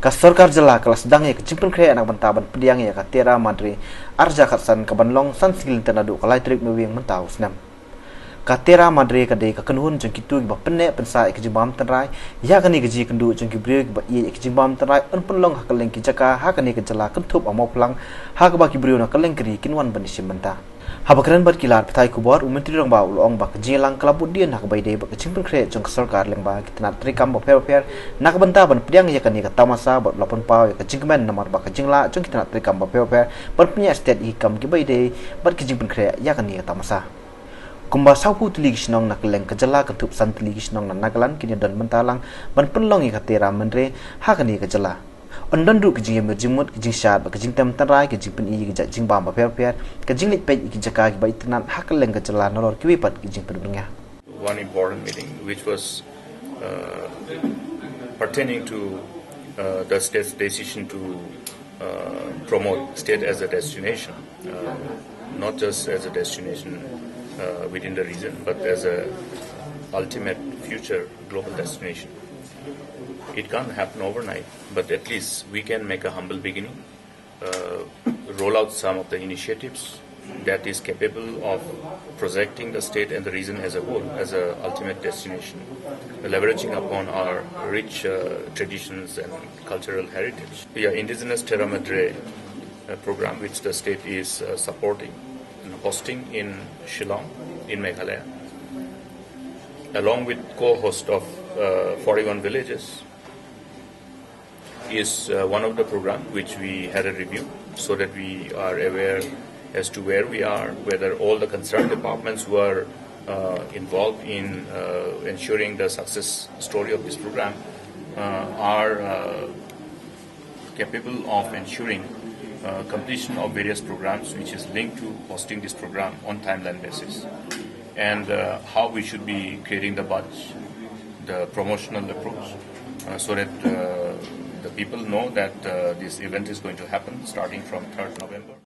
Ka Sarkar Jala kelas sedang ya kecimpun kaya anak bentaban pediang ya ka Tera Madri Arja Katsan ka Banlong San Sigil Tanadu ka Laitrik Mewing mentau senam. Ka Tera Madri ka de ka kenhun jeng kitu ba penne pensa ek jimbam tenrai ya kani gaji kendu jeng kibre ba ye ek jimbam tenrai un penlong ha kaleng ki jaka ha kani ka jala kentup amau plang ha ka ba kibriu na kaleng kri kinwan banisim benta. Habakran bat kilar petai kubor umentri rong ba ulong ba kejilang kelabudian nak baide ba kecimpun kre jong Sarkar leng ba kitna trikam ba per nak benta ban pediang ya kani ka tamasa ba lapon pau ya kecingmen nomor ba kecingla jong kitna trikam ba per ban punya state ikam ki baide bat kecimpun kre ya kani ka tamasa. Kumba sapu tulig sinong nak leng kejala ketup san tulig sinong na nagalan kini dan mentalang ban penlong ka Tera Madri ha kani ka jala. Ondan du kejing yamir jingmut kejing syat ba kejing tem tanrai kejing pen i kejak jing bam ba per kejing lit pej ki jaka ki ba itnan ha ka leng ka jala nolor ki wipat kejing penbrenga. One important meeting which was pertaining to the state's decision to promote state as a destination, not just as a destination within the region, but as a ultimate future global destination. It can't happen overnight, but at least we can make a humble beginning, roll out some of the initiatives that is capable of projecting the state and the region as a whole, as a ultimate destination, leveraging upon our rich traditions and cultural heritage. The indigenous Tera Madri program, which the state is supporting and hosting in Shillong, in Meghalaya, along with co-host of 41 villages, is one of the programs which we had a review so that we are aware as to where we are, whether all the concerned departments who are involved in ensuring the success story of this program are capable of ensuring completion of various programs which is linked to hosting this program on timeline basis, and how we should be creating the budget, the promotional approach, so that the people know that this event is going to happen starting from 3rd November.